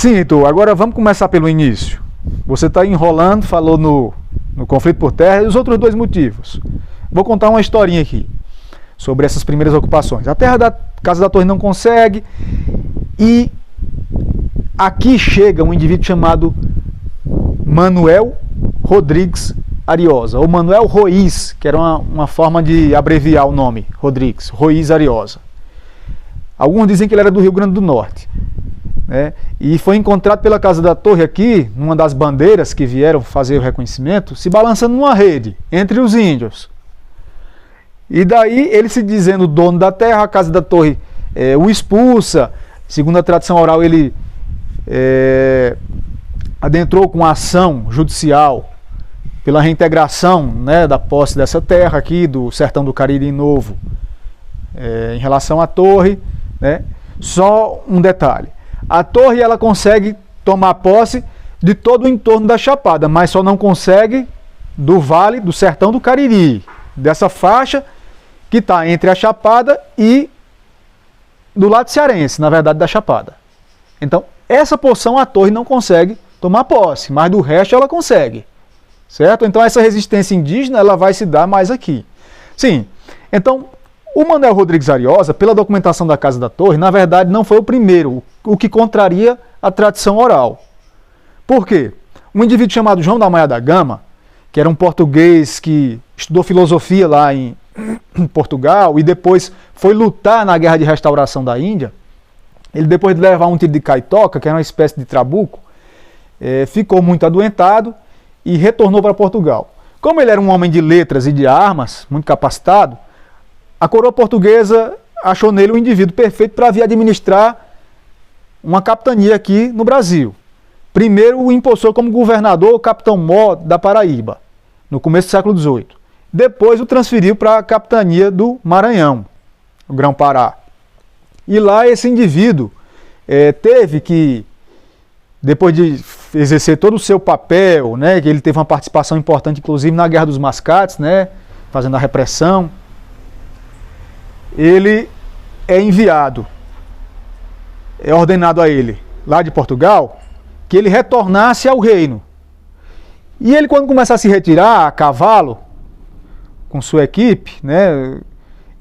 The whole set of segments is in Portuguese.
Sim, Heitor, agora vamos começar pelo início. Você está enrolando, falou no conflito por terra e os outros dois motivos. Vou contar uma historinha aqui sobre essas primeiras ocupações. A terra da Casa da Torre não consegue, e aqui chega um indivíduo chamado Manuel Rodrigues Ariosa, ou Manuel Roiz, que era uma forma de abreviar o nome, Rodrigues, Roiz Ariosa. Alguns dizem que ele era do Rio Grande do Norte, né? E foi encontrado pela Casa da Torre aqui, numa das bandeiras que vieram fazer o reconhecimento, se balançando numa rede, entre os índios. E daí, ele se dizendo dono da terra, a Casa da Torre o expulsa. Segundo a tradição oral, ele adentrou com ação judicial pela reintegração, né, da posse dessa terra aqui, do sertão do Cariri Novo, em relação à torre, né? Só um detalhe: a torre, ela consegue tomar posse de todo o entorno da Chapada, mas só não consegue do vale do sertão do Cariri, dessa faixa que está entre a Chapada e do lado cearense, na verdade, da Chapada. Então, essa porção a torre não consegue tomar posse, mas do resto ela consegue. Certo? Então essa resistência indígena, ela vai se dar mais aqui. Sim, então o Manuel Rodrigues Ariosa, pela documentação da Casa da Torre, na verdade não foi o primeiro, o que contraria a tradição oral. Por quê? Um indivíduo chamado João da Maia da Gama, que era um português que estudou filosofia lá em Portugal e depois foi lutar na Guerra de Restauração da Índia, ele, depois de levar um tiro de caitoca, que era uma espécie de trabuco, ficou muito adoentado e retornou para Portugal. Como ele era um homem de letras e de armas, muito capacitado, a coroa portuguesa achou nele um indivíduo perfeito para vir administrar uma capitania aqui no Brasil. Primeiro o impulsou como governador, capitão-mor da Paraíba, no começo do século XVIII. Depois o transferiu para a capitania do Maranhão, o Grão-Pará. E lá esse indivíduo teve que, depois de exercer todo o seu papel, né, que ele teve uma participação importante, inclusive na Guerra dos Mascates, né, fazendo a repressão, ele é enviado, é ordenado a ele, lá de Portugal, que ele retornasse ao reino. E ele, quando começa a se retirar a cavalo, com sua equipe, né,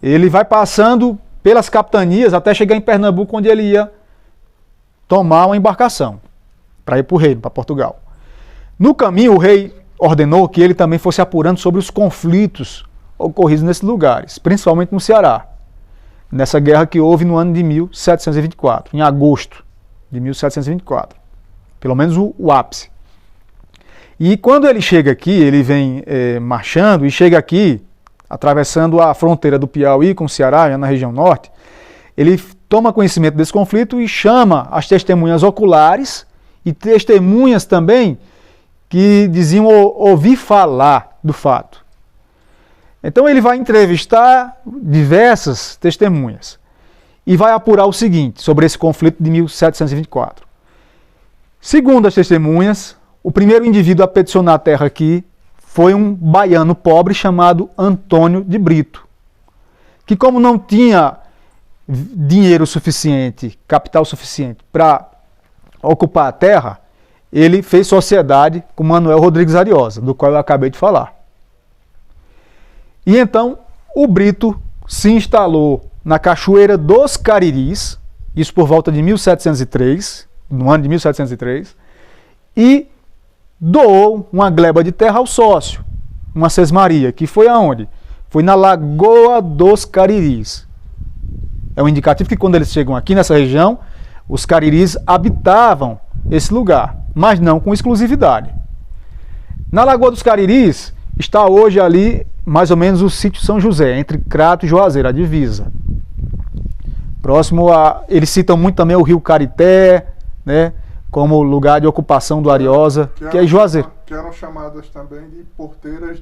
ele vai passando pelas capitanias até chegar em Pernambuco, onde ele ia tomar uma embarcação para ir para o reino, para Portugal. No caminho, o rei ordenou que ele também fosse apurando sobre os conflitos ocorridos nesses lugares, principalmente no Ceará, nessa guerra que houve no ano de 1724, em agosto de 1724, pelo menos o ápice. E quando ele chega aqui, ele vem marchando e chega aqui, atravessando a fronteira do Piauí com o Ceará, já na região norte, ele toma conhecimento desse conflito e chama as testemunhas oculares e testemunhas também que diziam ouvir falar do fato. Então ele vai entrevistar diversas testemunhas e vai apurar o seguinte sobre esse conflito de 1724. Segundo as testemunhas, o primeiro indivíduo a peticionar a terra aqui foi um baiano pobre chamado Antônio de Brito, que, como não tinha dinheiro suficiente, capital suficiente para ocupar a terra, ele fez sociedade com Manuel Rodrigues Ariosa, do qual eu acabei de falar. E então o Brito se instalou na Cachoeira dos Cariris, isso por volta de 1703, no ano de 1703, e doou uma gleba de terra ao sócio, uma sesmaria, que foi aonde? Foi na Lagoa dos Cariris. É um indicativo que quando eles chegam aqui nessa região, os cariris habitavam esse lugar, mas não com exclusividade. Na Lagoa dos Cariris está hoje ali mais ou menos o sítio São José, entre Crato e Juazeiro, a divisa. Próximo a... Eles citam muito também o rio Carité, né, como lugar de ocupação do Ariosa, que é Juazeiro. Que eram chamadas também de porteiras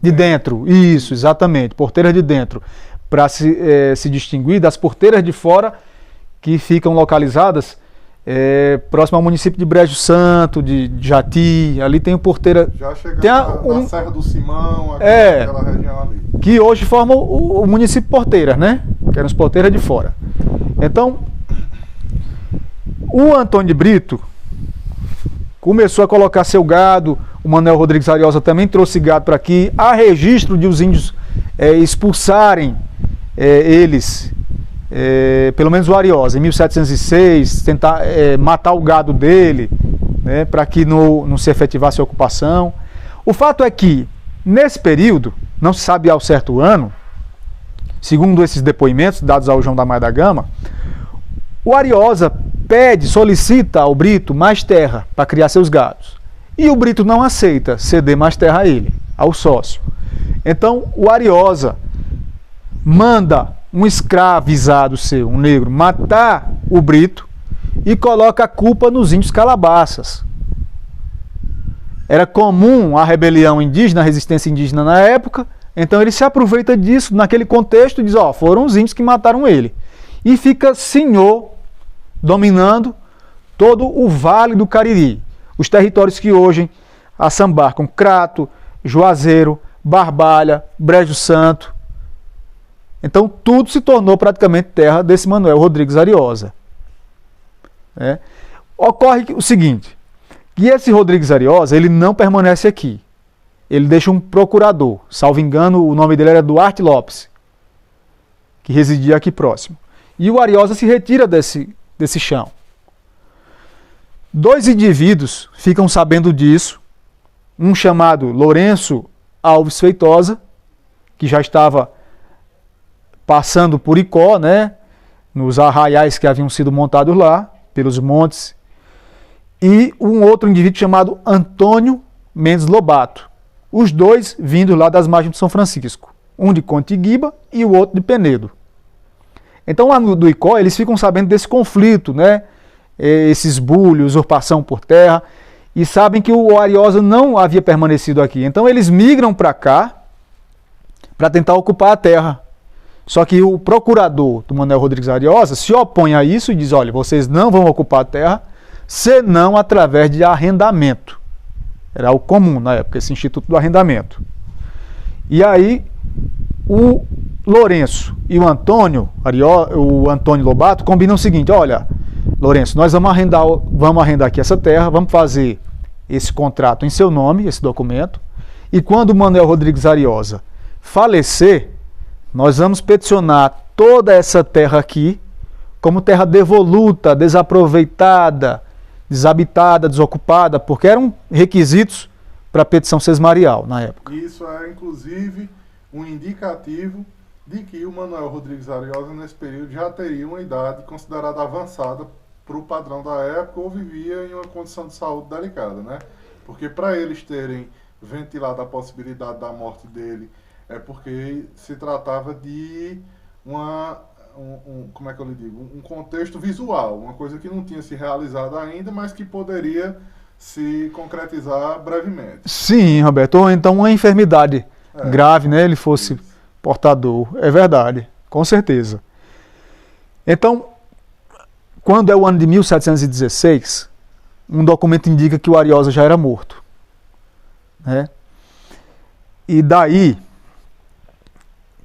de dentro. Isso, exatamente, porteiras de dentro, para se distinguir das porteiras de fora, que ficam localizadas próximo ao município de Brejo Santo, de Jati. Ali tem porteira... Já chegando na Serra do Simão, aquela região ali. Que hoje forma o município Porteiras, né? Que eram as porteiras de fora. Então, O Antônio de Brito começou a colocar seu gado, o Manuel Rodrigues Ariosa também trouxe gado para aqui. Há registro de os índios expulsarem eles, pelo menos o Ariosa, em 1706, tentar matar o gado dele, né, para que não se efetivasse a ocupação. O fato é que, nesse período, não se sabe ao certo o ano, segundo esses depoimentos dados ao João da Maia da Gama, o Ariosa solicita ao Brito mais terra para criar seus gados. E o Brito não aceita ceder mais terra a ele, ao sócio. Então o Ariosa manda um escravizado seu, um negro, matar o Brito e coloca a culpa nos índios calabaças. Era comum a rebelião indígena, a resistência indígena na época, então ele se aproveita disso, naquele contexto, e diz, foram os índios que mataram ele. E fica senhor dominando todo o Vale do Cariri, os territórios que hoje assambarcam Crato, Juazeiro, Barbalha, Brejo Santo. Então tudo se tornou praticamente terra desse Manuel Rodrigues Ariosa. Ocorre o seguinte, que esse Rodrigues Ariosa, ele não permanece aqui. Ele deixa um procurador, salvo engano, o nome dele era Duarte Lopes, que residia aqui próximo. E o Ariosa se retira desse chão. Dois indivíduos ficam sabendo disso, um chamado Lourenço Alves Feitosa, que já estava passando por Icó, né, nos arraiais que haviam sido montados lá, pelos montes, e um outro indivíduo chamado Antônio Mendes Lobato, os dois vindo lá das margens de São Francisco, um de Contiguiba e o outro de Penedo. Então lá do Icó eles ficam sabendo desse conflito, né? Esses bulhos, usurpação por terra, e sabem que o Ariosa não havia permanecido aqui. Então eles migram para cá para tentar ocupar a terra. Só que o procurador do Manuel Rodrigues Ariosa se opõe a isso e diz, olha, vocês não vão ocupar a terra senão através de arrendamento. Era o comum na época, esse instituto do arrendamento. E aí o Lourenço e o Antônio Lobato combinam o seguinte, olha, Lourenço, nós vamos arrendar aqui essa terra, vamos fazer esse contrato em seu nome, esse documento, e quando o Manuel Rodrigues Ariosa falecer, nós vamos peticionar toda essa terra aqui como terra devoluta, desaproveitada, desabitada, desocupada, porque eram requisitos para a petição sesmarial na época. Isso é, inclusive, um indicativo de que o Manuel Rodrigues Ariosa, nesse período, já teria uma idade considerada avançada para o padrão da época, ou vivia em uma condição de saúde delicada, né? Porque para eles terem ventilado a possibilidade da morte dele, é porque se tratava de como é que eu lhe digo? Um contexto visual, uma coisa que não tinha se realizado ainda, mas que poderia se concretizar brevemente. Sim, Roberto, ou então uma enfermidade grave, né? Ele fosse portador, é verdade, com certeza. Então, quando é o ano de 1716, um documento indica que o Ariosa já era morto, né? E daí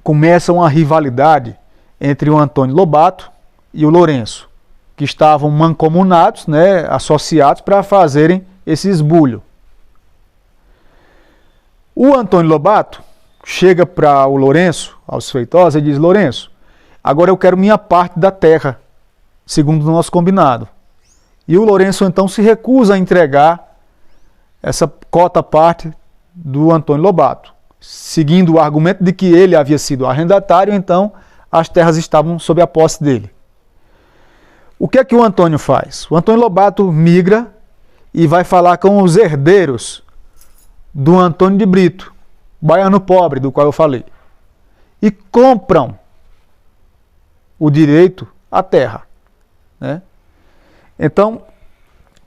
começa uma rivalidade entre o Antônio Lobato e o Lourenço, que estavam mancomunados, né, associados para fazerem esse esbulho. O Antônio Lobato chega para o Lourenço, aos Feitosa, e diz, Lourenço, agora eu quero minha parte da terra, segundo o nosso combinado. E o Lourenço então se recusa a entregar essa cota parte do Antônio Lobato, seguindo o argumento de que ele havia sido arrendatário, então as terras estavam sob a posse dele. O que é que o Antônio faz? O Antônio Lobato migra e vai falar com os herdeiros do Antônio de Brito, baiano pobre, do qual eu falei, e compram o direito à terra, né? Então,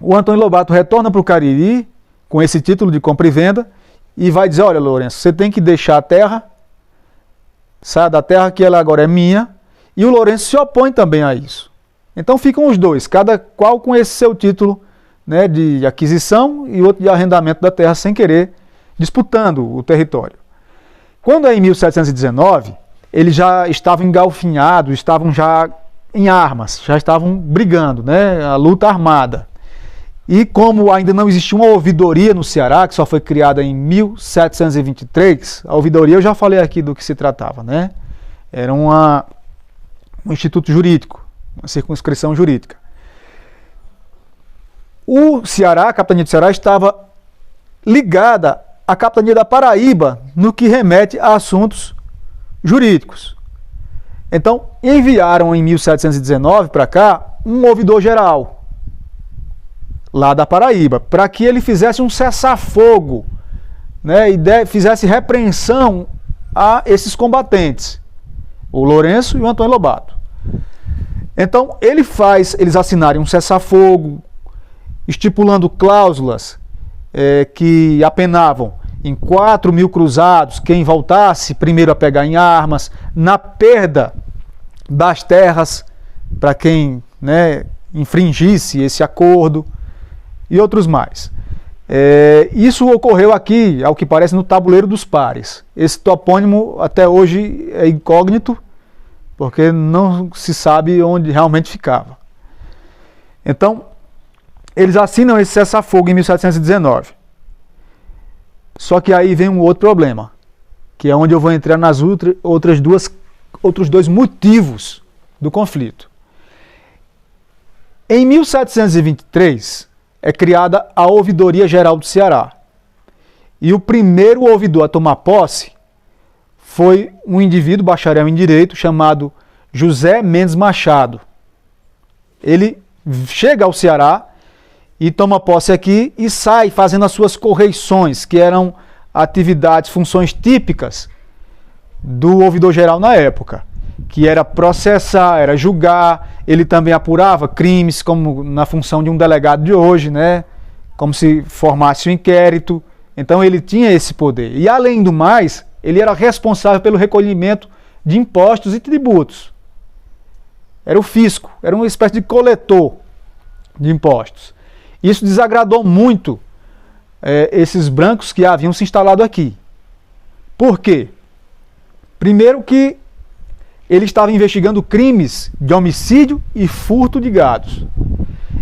o Antônio Lobato retorna para o Cariri com esse título de compra e venda e vai dizer, olha, Lourenço, você tem que deixar a terra, saia da terra que ela agora é minha, e o Lourenço se opõe também a isso. Então ficam os dois, cada qual com esse seu título, né, de aquisição e outro de arrendamento da terra sem querer, disputando o território. Quando é em 1719, eles já estavam engalfinhados, estavam já em armas, já estavam brigando, né, a luta armada. E como ainda não existia uma ouvidoria no Ceará, que só foi criada em 1723, a ouvidoria eu já falei aqui do que se tratava, né? Era um instituto jurídico, uma circunscrição jurídica. O Ceará, a capitania do Ceará, estava ligada à capitania da Paraíba no que remete a assuntos jurídicos. Então, enviaram em 1719 para cá um ouvidor geral, lá da Paraíba, para que ele fizesse um cessar-fogo, né, e fizesse repreensão a esses combatentes, o Lourenço e o Antônio Lobato. Então, eles assinarem um cessar-fogo, estipulando cláusulas que apenavam em 4.000 cruzados quem voltasse primeiro a pegar em armas, na perda das terras para quem, né, infringisse esse acordo e outros mais. Isso ocorreu aqui, ao que parece, no Tabuleiro dos Pares. Esse topônimo até hoje é incógnito, porque não se sabe onde realmente ficava. Então, eles assinam esse cessar-fogo em 1719. Só que aí vem um outro problema, que é onde eu vou entrar nas outros dois motivos do conflito. Em 1723 é criada a Ouvidoria Geral do Ceará. E o primeiro ouvidor a tomar posse foi um indivíduo bacharel em Direito chamado José Mendes Machado. Ele chega ao Ceará e toma posse aqui e sai fazendo as suas correições, que eram atividades, funções típicas do ouvidor geral na época, que era processar, era julgar. Ele também apurava crimes, como na função de um delegado de hoje, né? Como se formasse um inquérito. Então ele tinha esse poder. E além do mais, ele era responsável pelo recolhimento de impostos e tributos. Era o fisco, era uma espécie de coletor de impostos. Isso desagradou muito esses brancos que haviam se instalado aqui. Por quê? Primeiro que ele estava investigando crimes de homicídio e furto de gados,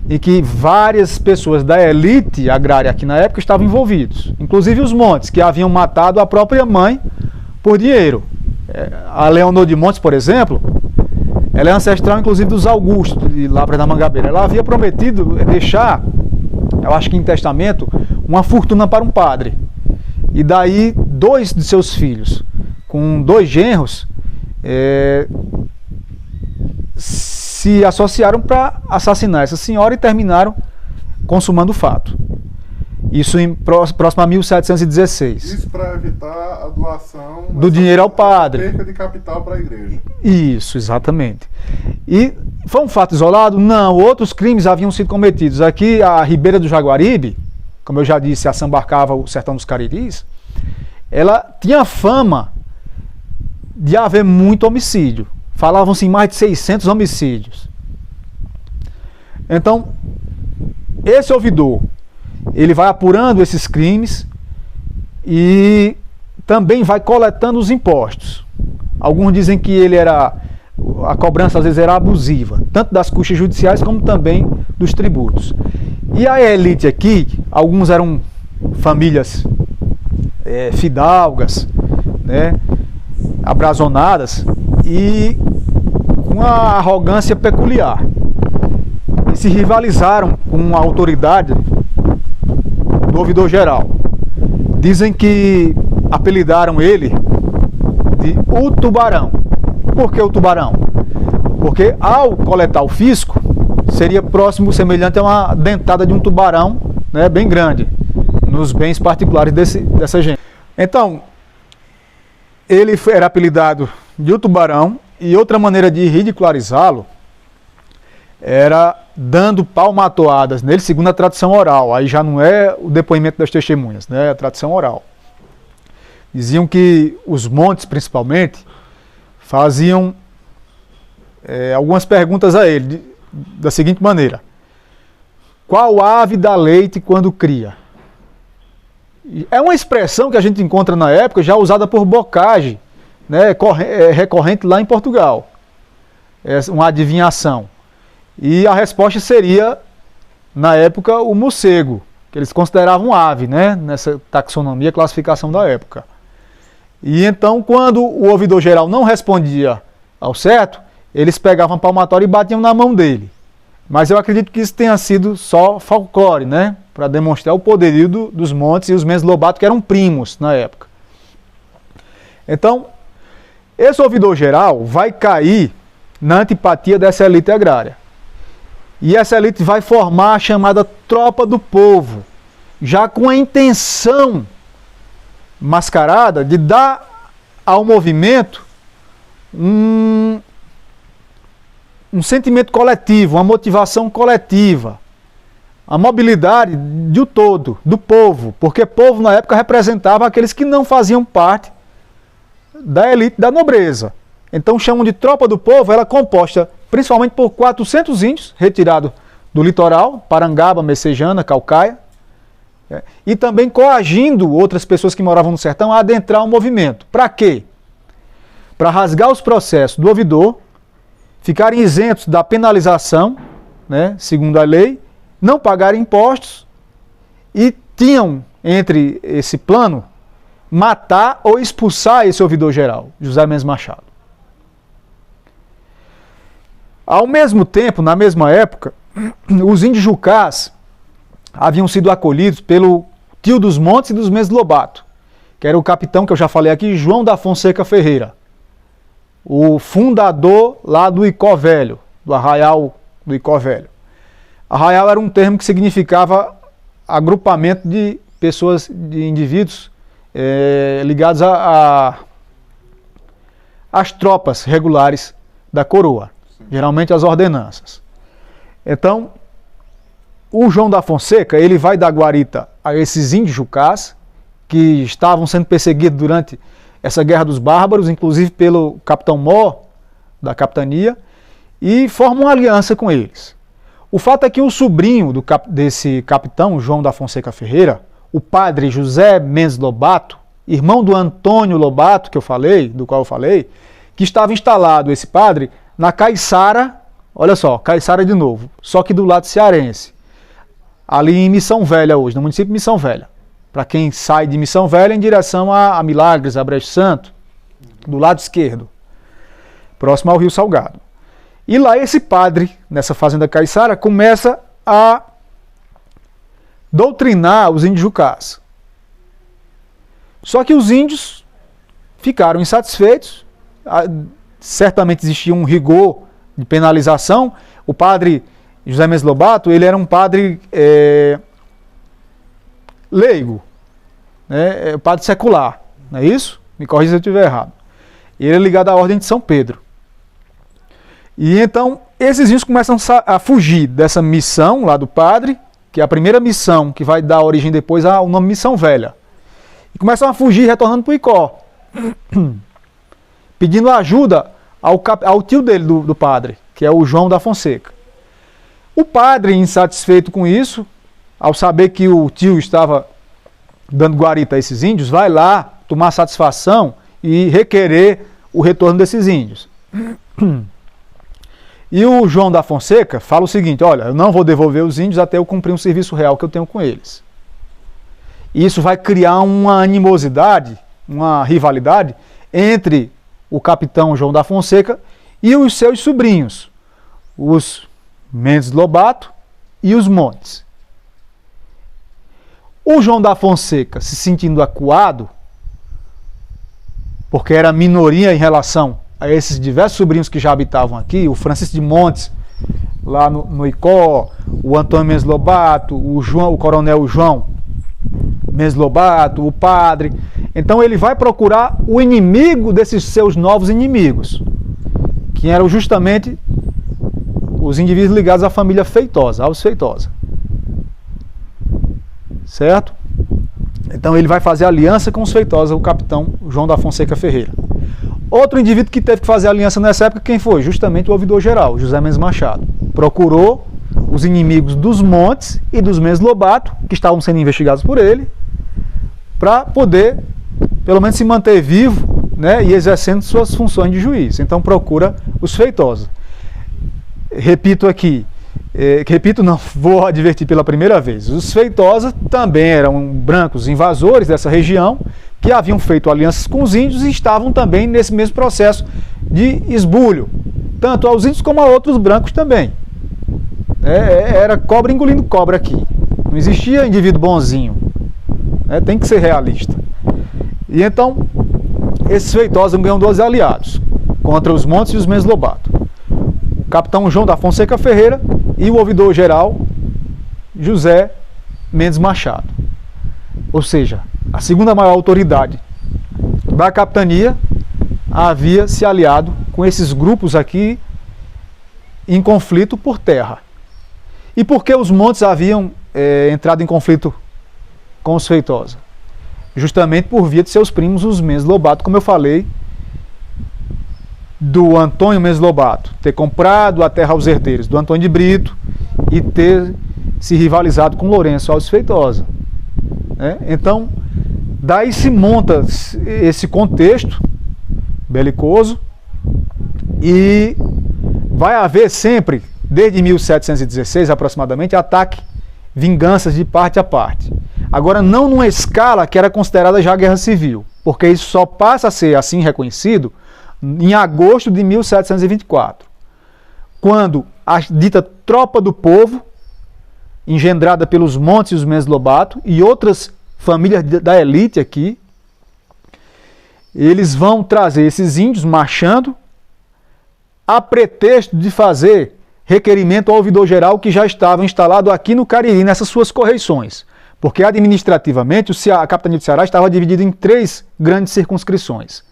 e que várias pessoas da elite agrária aqui na época estavam envolvidos, inclusive os Montes, que haviam matado a própria mãe por dinheiro. A Leonor de Montes, por exemplo, ela é ancestral inclusive dos Augustos, de Lavras da Mangabeira. Ela havia prometido deixar, eu acho que em testamento, uma fortuna para um padre. E daí 2 de seus filhos, com 2 genros, se associaram para assassinar essa senhora e terminaram consumando o fato. Isso próximo a 1716. Isso para evitar a doação do dinheiro ao padre. Perca de capital para a igreja. Isso, exatamente. E foi um fato isolado? Não, outros crimes haviam sido cometidos. Aqui, a Ribeira do Jaguaribe, como eu já disse, assambarcava o sertão dos Cariris, ela tinha fama de haver muito homicídio. Falavam-se em mais de 600 homicídios. Então, esse ouvidor, ele vai apurando esses crimes e também vai coletando os impostos. Alguns dizem que a cobrança às vezes era abusiva, tanto das custas judiciais como também dos tributos. E a elite aqui, alguns eram famílias fidalgas, né, abrazonadas e com uma arrogância peculiar. E se rivalizaram com a autoridade do ouvidor geral. Dizem que apelidaram ele de o Tubarão. Por que o Tubarão? Porque ao coletar o fisco, seria próximo, semelhante a uma dentada de um tubarão, né, bem grande, nos bens particulares dessa gente. Então, ele era apelidado de o Tubarão, e outra maneira de ridicularizá-lo era dando palmatoadas nele, segundo a tradição oral. Aí já não é o depoimento das testemunhas, né? É a tradição oral. Diziam que os Montes, principalmente, faziam algumas perguntas a ele, da seguinte maneira: qual ave dá leite quando cria? É uma expressão que a gente encontra na época, já usada por Bocage, né, recorrente lá em Portugal. uma adivinhação. E a resposta seria, na época, o morcego, que eles consideravam ave, né? Nessa taxonomia, classificação da época. E então, quando o ouvidor geral não respondia ao certo, eles pegavam a palmatória e batiam na mão dele. Mas eu acredito que isso tenha sido só folclore, né? Para demonstrar o poderio dos montes e os Mendes Lobato, que eram primos na época. Então, esse ouvidor geral vai cair na antipatia dessa elite agrária. E essa elite vai formar a chamada tropa do povo, já com a intenção mascarada de dar ao movimento um sentimento coletivo, uma motivação coletiva, a mobilidade do todo, do povo, porque povo na época representava aqueles que não faziam parte da elite da nobreza. Então chamam de tropa do povo, ela é composta principalmente por 400 índios retirados do litoral, Parangaba, Messejana, Caucaia, e também coagindo outras pessoas que moravam no sertão a adentrar o movimento. Para quê? Para rasgar os processos do ouvidor, ficarem isentos da penalização, né, segundo a lei, não pagarem impostos e tinham entre esse plano matar ou expulsar esse ouvidor geral, José Mendes Machado. Ao mesmo tempo, na mesma época, os índios Jucás haviam sido acolhidos pelo tio dos Montes e dos Mendes Lobato, que era o capitão que eu já falei aqui, João da Fonseca Ferreira, o fundador lá do Icó Velho, do arraial do Icó Velho. Arraial era um termo que significava agrupamento de pessoas, de indivíduos ligados às tropas regulares da coroa, geralmente as ordenanças. Então, o João da Fonseca, ele vai dar guarita a esses índios Jucás, que estavam sendo perseguidos durante essa Guerra dos Bárbaros, inclusive pelo capitão Mó, da capitania, e forma uma aliança com eles. O fato é que o sobrinho desse capitão, João da Fonseca Ferreira, o padre José Mendes Lobato, irmão do Antônio Lobato, do qual eu falei, que estava instalado, esse padre, na Caiçara, olha só, Caiçara de novo, só que do lado cearense, ali em Missão Velha hoje, no município de Missão Velha. Para quem sai de Missão Velha em direção a Milagres, a Brejo Santo, do lado esquerdo, próximo ao Rio Salgado. E lá esse padre, nessa fazenda Caiçara, começa a doutrinar os índios Jucás. Só que os índios ficaram insatisfeitos, certamente existia um rigor de penalização. O padre José Mendes Lobato, ele era um padre leigo, né? Padre secular, não é isso? Me corrija se eu estiver errado. Ele é ligado à Ordem de São Pedro. E então, esses índios começam a fugir dessa missão lá do padre, que é a primeira missão que vai dar origem depois ao nome Missão Velha. E começam a fugir, retornando para o Icó, pedindo ajuda ao tio dele, do padre, que é o João da Fonseca. O padre, insatisfeito com isso, ao saber que o tio estava dando guarita a esses índios, vai lá tomar satisfação e requerer o retorno desses índios. E o João da Fonseca fala o seguinte: olha, eu não vou devolver os índios até eu cumprir um serviço real que eu tenho com eles. E isso vai criar uma animosidade, uma rivalidade entre o capitão João da Fonseca e os seus sobrinhos, os Mendes Lobato e os Montes. O João da Fonseca, se sentindo acuado, porque era minoria em relação a esses diversos sobrinhos que já habitavam aqui, o Francisco de Montes, lá no Icó, o Antônio Mendes Lobato, o coronel João Mendes Lobato, o padre. Então ele vai procurar o inimigo desses seus novos inimigos, que eram justamente os indivíduos ligados à família Feitosa, Alves Feitosa. Certo? Então ele vai fazer aliança com os Feitosa, o capitão João da Fonseca Ferreira. Outro indivíduo que teve que fazer aliança nessa época, quem foi? Justamente o ouvidor geral, José Mendes Machado. Procurou os inimigos dos Montes e dos Mendes Lobato, que estavam sendo investigados por ele, para poder, pelo menos, se manter vivo, né, e exercendo suas funções de juiz. Então procura os Feitosa. repito aqui, repito não, vou advertir pela primeira vez, os Feitosa também eram brancos invasores dessa região, que haviam feito alianças com os índios e estavam também nesse mesmo processo de esbulho, tanto aos índios como a outros brancos também. Era cobra engolindo cobra aqui, não existia indivíduo bonzinho, tem que ser realista. E então, esses Feitosa ganham 12 aliados, contra os Montes e os Mendes Lobato. O capitão João da Fonseca Ferreira e o ouvidor-geral José Mendes Machado. Ou seja, a segunda maior autoridade da capitania havia se aliado com esses grupos aqui em conflito por terra. E por que os Montes haviam entrado em conflito com os Feitosa? Justamente por via de seus primos, os Mendes Lobato, como eu falei, do Antônio Mendes Lobato ter comprado a terra aos herdeiros do Antônio de Brito e ter se rivalizado com Lourenço Alves Feitosa. Então, daí se monta esse contexto belicoso e vai haver sempre, desde 1716 aproximadamente, ataque, vinganças de parte a parte. Agora, não numa escala que era considerada já guerra civil, porque isso só passa a ser assim reconhecido em agosto de 1724, quando a dita Tropa do Povo, engendrada pelos Montes e os Mendes Lobato e outras famílias da elite aqui, eles vão trazer esses índios marchando a pretexto de fazer requerimento ao ouvidor-geral que já estava instalado aqui no Cariri, nessas suas correições. Porque administrativamente a capitania do Ceará estava dividida em 3 grandes circunscrições.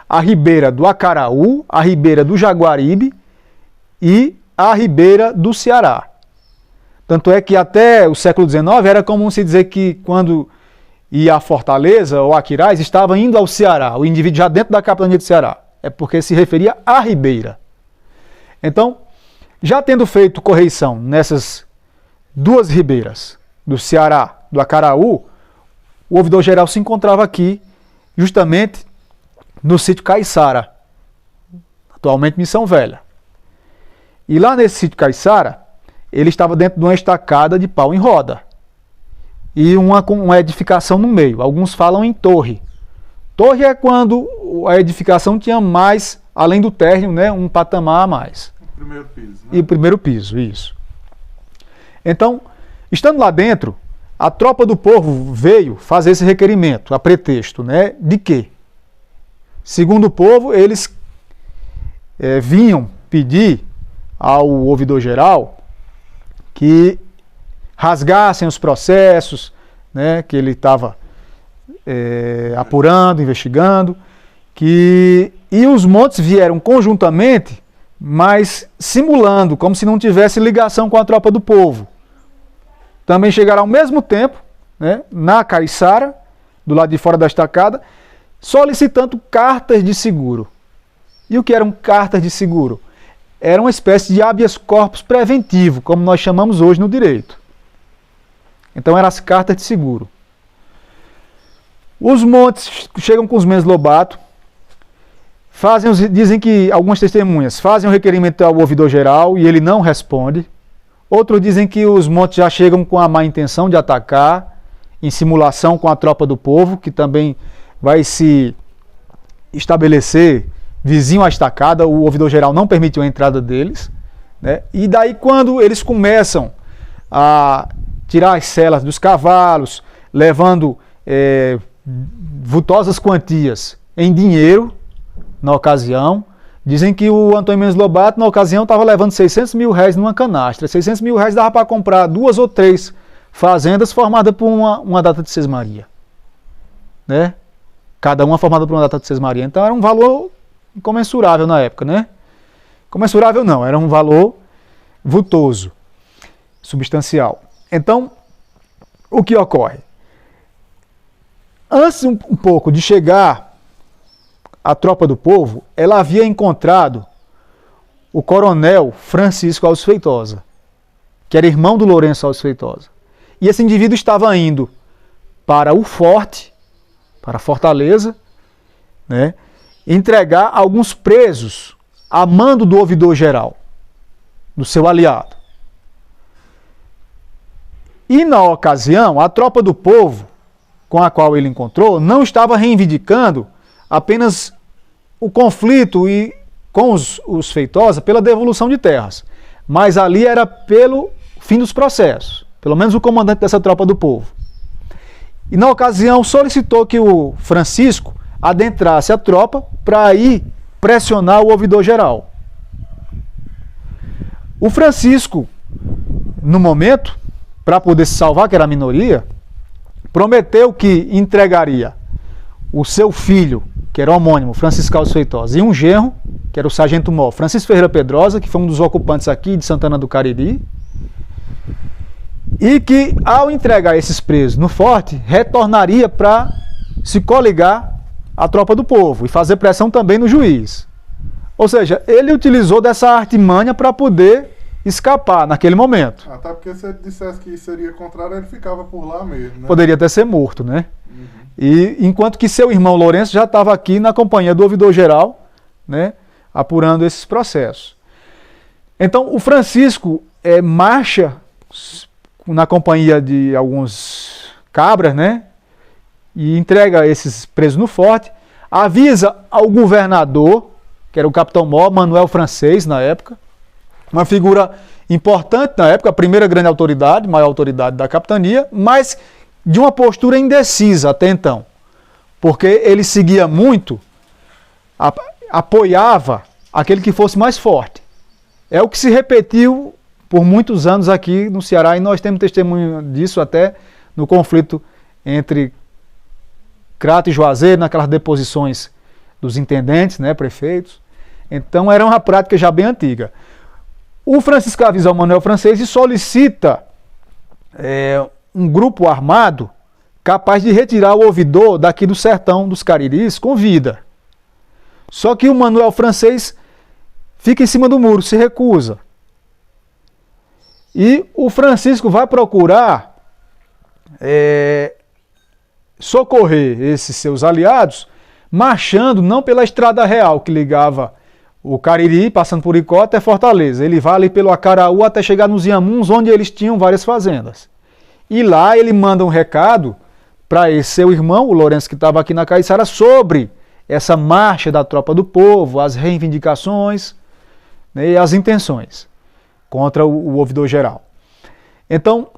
A Ribeira do Acaraú, a Ribeira do Jaguaribe e a Ribeira do Ceará. Tanto é que até o século XIX era comum se dizer que quando ia a Fortaleza ou a Quirais, estava indo ao Ceará, o indivíduo já dentro da capitania do Ceará. É porque se referia à Ribeira. Então, já tendo feito correição nessas 2 ribeiras, do Ceará, do Acaraú, o ouvidor-geral se encontrava aqui, justamente no sítio Caiçara, atualmente Missão Velha. E lá nesse sítio Caiçara, ele estava dentro de uma estacada de pau em roda e uma edificação no meio. Alguns falam em torre. Torre é quando a edificação tinha mais, além do térreo, um patamar a mais. O primeiro piso, E o primeiro piso, isso. Então, estando lá dentro, a tropa do povo veio fazer esse requerimento, a pretexto, de quê? Segundo o povo, eles vinham pedir ao ouvidor-geral que rasgassem os processos, que ele estava apurando, investigando, e os Montes vieram conjuntamente, mas simulando, como se não tivesse ligação com a tropa do povo. Também chegaram ao mesmo tempo, na Caiçara, do lado de fora da estacada, solicitando cartas de seguro. E o que eram cartas de seguro? Era uma espécie de habeas corpus preventivo, como nós chamamos hoje no direito. Então eram as cartas de seguro. Os Montes chegam com os Mendes Lobato, dizem que algumas testemunhas fazem o requerimento ao ouvidor-geral e ele não responde. Outros dizem que os Montes já chegam com a má intenção de atacar, em simulação com a tropa do povo, que também vai se estabelecer vizinho à estacada. O ouvidor-geral não permitiu a entrada deles. E daí, quando eles começam a tirar as selas dos cavalos, levando vultosas quantias em dinheiro, na ocasião, dizem que o Antônio Mendes Lobato, na ocasião, estava levando 600 mil reais numa canastra. 600 mil reais dava para comprar 2 ou 3 fazendas formadas por uma data de sesmaria. Cada uma formada por uma data de sesmaria. Então era um valor incomensurável na época. Comensurável não, era um valor vultoso, substancial. Então, o que ocorre? Antes um pouco de chegar a tropa do povo, ela havia encontrado o coronel Francisco Alves Feitosa, que era irmão do Lourenço Alves Feitosa. E esse indivíduo estava indo para o forte, para a fortaleza, entregar alguns presos a mando do ouvidor-geral. do seu aliado. E na ocasião, a tropa do povo com a qual ele encontrou não estava reivindicando apenas o conflito e com os Feitosa pela devolução de terras, mas ali era pelo fim dos processos, pelo menos o comandante dessa tropa do povo. E na ocasião solicitou que o Francisco adentrasse a tropa para ir pressionar o ouvidor-geral. O Francisco, no momento, para poder se salvar, que era a minoria, prometeu que entregaria o seu filho, que era homônimo, Francisco Carlos Feitosa, e um genro, que era o sargento-mor Francisco Ferreira Pedrosa, que foi um dos ocupantes aqui de Santana do Cariri, e que, ao entregar esses presos no forte, retornaria para se coligar à tropa do povo e fazer pressão também no juiz. Ou seja, ele utilizou dessa artimanha para poder escapar naquele momento. Até porque se ele dissesse que seria contrário, ele ficava por lá mesmo, né? Poderia até ser morto, né? E enquanto que seu irmão Lourenço já estava aqui na companhia do ouvidor-geral, né, apurando esses processos. Então, o Francisco marcha na companhia de alguns cabras, né, e entrega esses presos no forte, avisa ao governador, que era o capitão-mor Manuel Francês na época, uma figura importante na época, a primeira grande autoridade, maior autoridade da capitania, mas de uma postura indecisa até então, porque ele seguia muito, apoiava aquele que fosse mais forte. É o que se repetiu por muitos anos aqui no Ceará, e nós temos testemunho disso até no conflito entre Crato e Juazeiro, naquelas deposições dos intendentes, né, prefeitos. Então era uma prática já bem antiga. O Francisco avisa ao Manuel Francês e solicita um grupo armado capaz de retirar o ouvidor daqui do sertão dos Cariris com vida. Só que o Manuel Francês fica em cima do muro, se recusa. E o Francisco vai procurar socorrer esses seus aliados, marchando não pela estrada real que ligava o Cariri, passando por Icó até Fortaleza. Ele vai ali pelo Acaraú até chegar nos Inhamuns, onde eles tinham várias fazendas. E lá ele manda um recado para esse seu irmão, o Lourenço, que estava aqui na Caiçara, sobre essa marcha da tropa do povo, as reivindicações, né, e as intenções contra o ouvidor-geral. Então,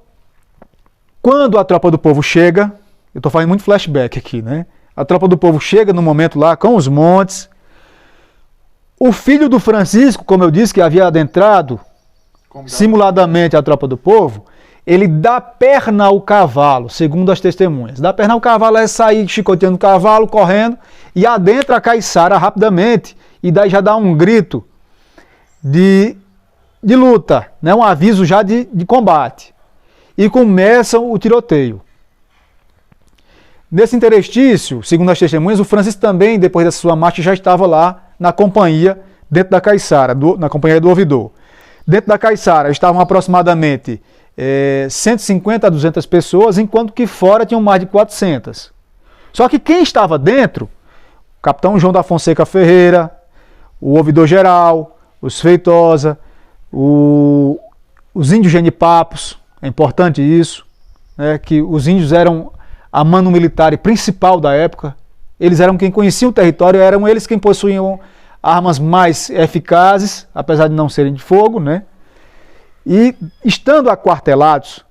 quando a tropa do povo chega, eu estou fazendo muito flashback aqui, né? A tropa do povo chega no momento lá com os montes. O filho do Francisco, como eu disse, que havia adentrado simuladamente a tropa do povo, ele dá perna ao cavalo, segundo as testemunhas. Dá perna ao cavalo é sair chicoteando o cavalo, correndo, e adentra a Caiçara rapidamente, e daí já dá um grito de luta, né? Um aviso já de combate. E começa o tiroteio. Nesse interstício, segundo as testemunhas, o Francisco também, depois da sua marcha, já estava lá na companhia, dentro da Caiçara, na companhia do ouvidor. Dentro da Caiçara estavam aproximadamente 150 a 200 pessoas, enquanto que fora tinham mais de 400. Só que quem estava dentro, o capitão João da Fonseca Ferreira, o ouvidor-geral, os Feitosa, os índios genipapos, é importante isso, né, que os índios eram a mano militar principal da época, eles eram quem conhecia o território, eram eles quem possuíam armas mais eficazes, apesar de não serem de fogo, né? E estando aquartelados,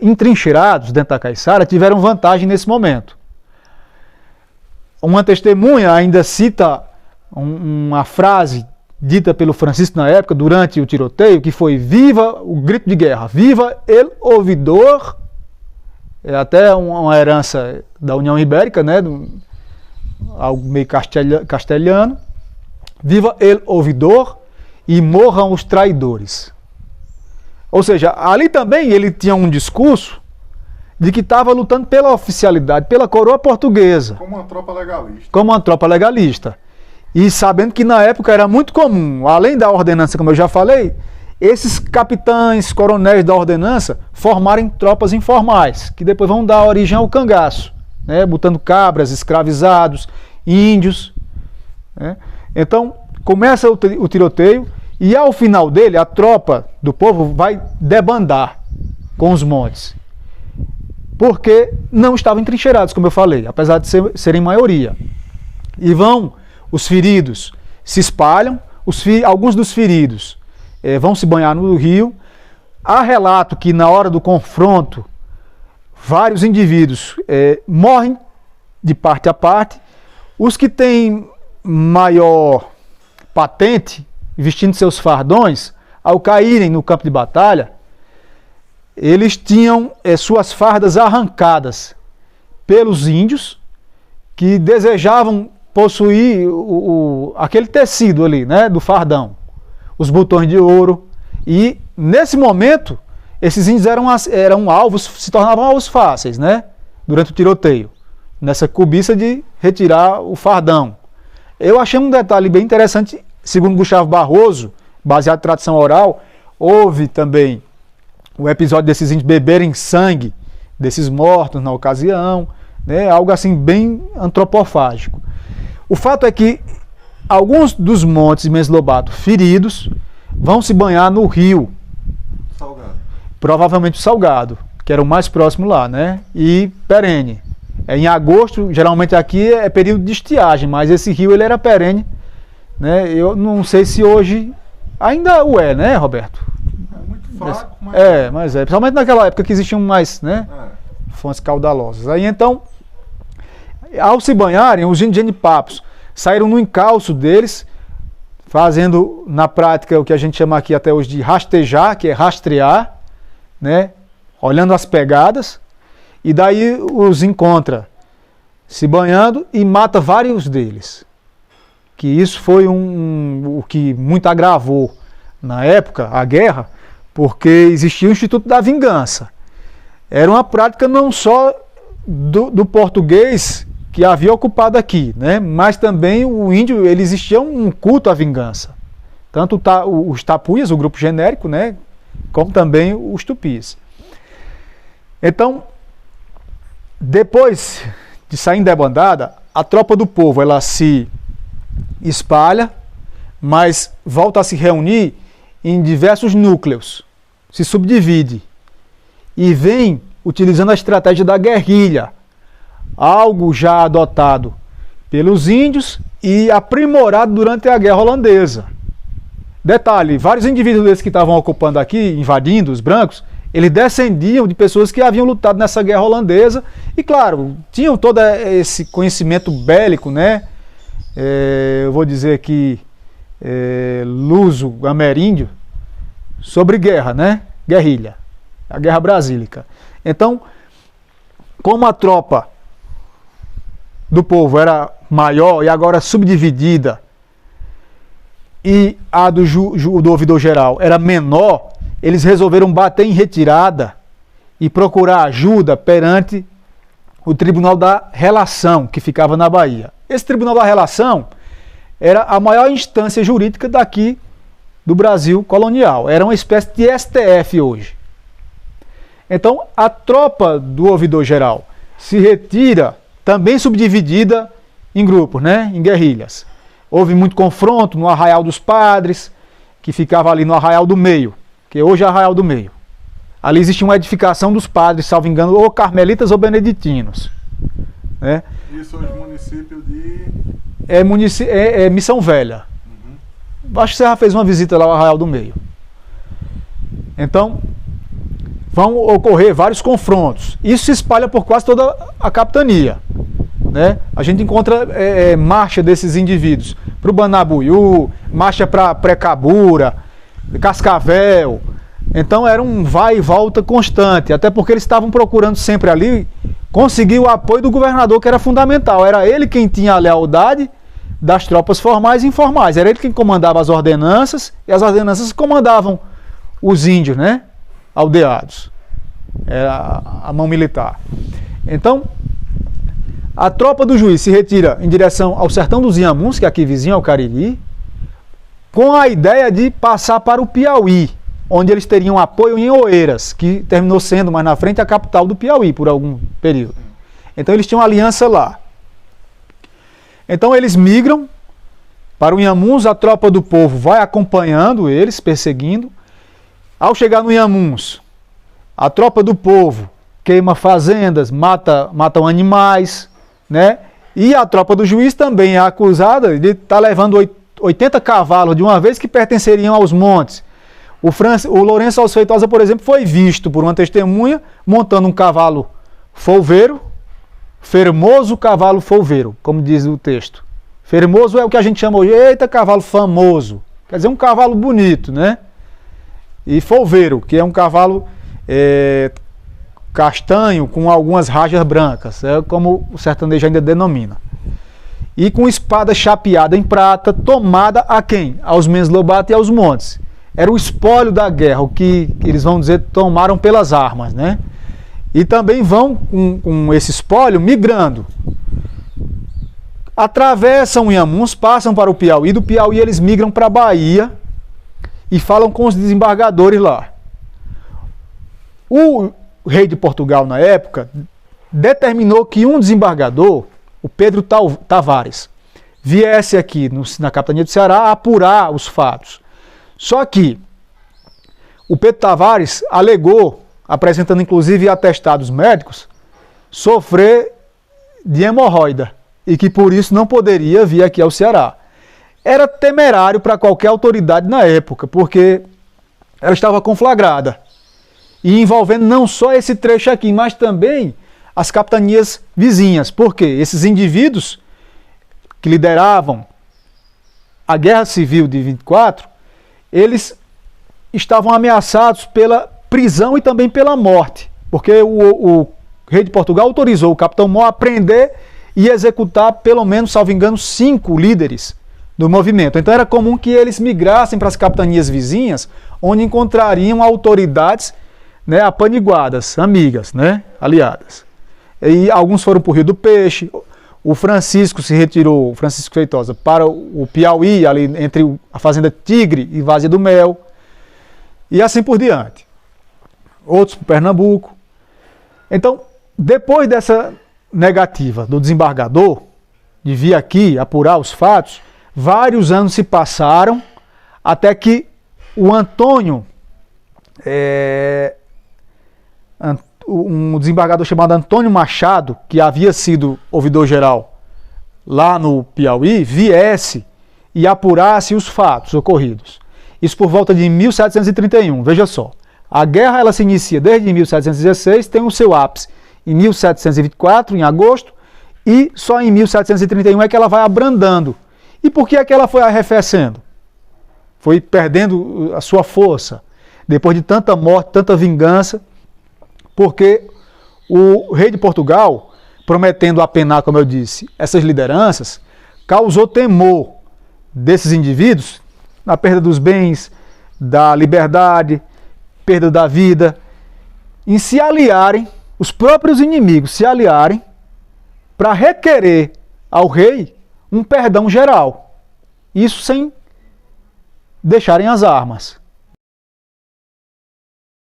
entrincheirados dentro da Caiçara, tiveram vantagem nesse momento. Uma testemunha ainda cita uma frase dita pelo Francisco na época, durante o tiroteio, que foi: viva o grito de guerra, viva el ouvidor. É até uma herança da União Ibérica, né, algo meio castelhano. Viva el ouvidor e morram os traidores. Ou seja, ali também ele tinha um discurso de que estava lutando pela oficialidade, pela coroa portuguesa. Como uma tropa legalista. Como uma tropa legalista. E sabendo que na época era muito comum, além da ordenança, como eu já falei, esses capitães, coronéis da ordenança formarem tropas informais, que depois vão dar origem ao cangaço, né, botando cabras, escravizados, índios, né. Então começa o tiroteio E ao final dele, a tropa do povo vai debandar com os montes, porque não estavam entrincheirados, como eu falei, apesar de serem maioria. E os feridos se espalham, alguns dos feridos vão se banhar no rio. Há relato que na hora do confronto, vários indivíduos morrem de parte a parte. Os que têm maior patente, vestindo seus fardões, ao caírem no campo de batalha, eles tinham suas fardas arrancadas pelos índios que desejavam possuir aquele tecido ali, né, do fardão, os botões de ouro. E nesse momento, esses índios eram alvos, se tornavam alvos fáceis, né, durante o tiroteio, nessa cobiça de retirar o fardão. Eu achei um detalhe bem interessante, segundo Gustavo Barroso, baseado em tradição oral. Houve também o episódio desses índios beberem sangue desses mortos na ocasião, né, algo assim bem antropofágico. O fato é que alguns dos montes de Mendes Lobato feridos vão se banhar no rio Salgado. Provavelmente o Salgado, que era o mais próximo lá, né, e perene. Em agosto, geralmente aqui é período de estiagem, mas esse rio ele era perene, né? Eu não sei se hoje ainda o é, né, Roberto? É muito fraco, mas... mas principalmente naquela época que existiam mais, né, fontes caudalosas. Aí então, ao se banharem, os índios Jenipapos saíram no encalço deles, fazendo na prática o que a gente chama aqui até hoje de rastejar, que é rastrear, né, olhando as pegadas. E daí os encontra se banhando e mata vários deles. Que isso foi o que muito agravou na época a guerra, porque existia o Instituto da Vingança. Era uma prática não só do português que havia ocupado aqui, né, mas também o índio, ele existia um culto à vingança. Tanto os tapuias, o grupo genérico, né, como também os tupis. Então, depois de sair em debandada, a tropa do povo ela se espalha, mas volta a se reunir em diversos núcleos, se subdivide e vem utilizando a estratégia da guerrilha, algo já adotado pelos índios e aprimorado durante a Guerra Holandesa. Detalhe, vários indivíduos desses que estavam ocupando aqui, invadindo os brancos, eles descendiam de pessoas que haviam lutado nessa guerra holandesa e, claro, tinham todo esse conhecimento bélico, né? Eu vou dizer aqui, luso-ameríndio, sobre guerra, né? Guerrilha, a Guerra Brasílica. Então, como a tropa do povo era maior e agora subdividida, e a do ouvidor geral era menor, eles resolveram bater em retirada e procurar ajuda perante o Tribunal da Relação, que ficava na Bahia. Esse Tribunal da Relação era a maior instância jurídica daqui do Brasil colonial. Era uma espécie de STF hoje. Então, a tropa do ouvidor geral se retira, também subdividida em grupos, né, em guerrilhas. Houve muito confronto no Arraial dos Padres, que ficava ali no Arraial do Meio, que hoje é Arraial do Meio. Ali existia uma edificação dos padres, salvo engano, ou carmelitas ou beneditinos, né? Isso hoje município de... É Missão Velha. Acho que você já fez uma visita lá ao Arraial do Meio. Então, vão ocorrer vários confrontos. Isso se espalha por quase toda a capitania, né? A gente encontra marcha desses indivíduos para o Banabuiú, marcha para Precabura, Cascavel. Então era um vai e volta constante, até porque eles estavam procurando sempre ali conseguir o apoio do governador, que era fundamental. Era ele quem tinha a lealdade das tropas formais e informais. Era ele quem comandava as ordenanças, e as ordenanças comandavam os índios, né, aldeados. Era a mão militar. Então, a tropa do juiz se retira em direção ao sertão dos Inhamuns, que é aqui vizinho ao Cariri, com a ideia de passar para o Piauí, onde eles teriam apoio em Oeiras, que terminou sendo mais na frente a capital do Piauí por algum período. Então eles tinham uma aliança lá. Então eles migram para o Inhamuns, a tropa do povo vai acompanhando eles, perseguindo. Ao chegar no Inhamuns, a tropa do povo queima fazendas, matam animais, né? E a tropa do juiz também é acusada de estar levando 80 cavalos de uma vez que pertenceriam aos montes. O Lourenço Alves Feitosa, por exemplo, foi visto por uma testemunha montando um cavalo folveiro, fermoso cavalo folveiro, como diz o texto. Fermoso é o que a gente chama hoje, eita, cavalo famoso. Quer dizer, um cavalo bonito, né? E folveiro, que é um cavalo castanho com algumas rajas brancas, é como o sertanejo ainda denomina. E com espada chapeada em prata, tomada a quem? Aos Mendes Lobato e aos montes. Era o espólio da guerra, o que eles vão dizer, tomaram pelas armas, né? E também vão com esse espólio migrando. Atravessam o Inhamuns, passam para o Piauí, do Piauí eles migram para a Bahia e falam com os desembargadores lá. O rei de Portugal, na época, determinou que um desembargador, o Pedro Tavares, viesse aqui na capitania do Ceará a apurar os fatos. Só que o Pedro Tavares alegou, apresentando inclusive atestados médicos, sofrer de hemorroida e que por isso não poderia vir aqui ao Ceará. Era temerário para qualquer autoridade na época, porque ela estava conflagrada. E envolvendo não só esse trecho aqui, mas também as capitanias vizinhas. Porque esses indivíduos que lideravam a Guerra Civil de 24, eles estavam ameaçados pela prisão e também pela morte. Porque o rei de Portugal autorizou o capitão Mó a prender e executar pelo menos, salvo engano, 5 líderes do movimento. Então era comum que eles migrassem para as capitanias vizinhas, onde encontrariam autoridades, né, apaniguadas, amigas, né, aliadas. E alguns foram para o Rio do Peixe. O Francisco se retirou, o Francisco Feitosa, para o Piauí, ali entre a fazenda Tigre e Vazia do Mel. E assim por diante. Outros para Pernambuco. Então, depois dessa negativa do desembargador de vir aqui apurar os fatos, vários anos se passaram até que o Antônio, um desembargador chamado Antônio Machado, que havia sido ouvidor-geral lá no Piauí, viesse e apurasse os fatos ocorridos. Isso por volta de 1731, veja só. A guerra ela se inicia desde 1716, tem o seu ápice em 1724, em agosto, e só em 1731 é que ela vai abrandando. E por que é que ela foi arrefecendo? Foi perdendo a sua força, depois de tanta morte, tanta vingança, porque o rei de Portugal, prometendo apenar, como eu disse, essas lideranças, causou temor desses indivíduos na perda dos bens, da liberdade, perda da vida, em se aliarem, os próprios inimigos se aliarem para requerer ao rei um perdão geral. Isso sem deixarem as armas.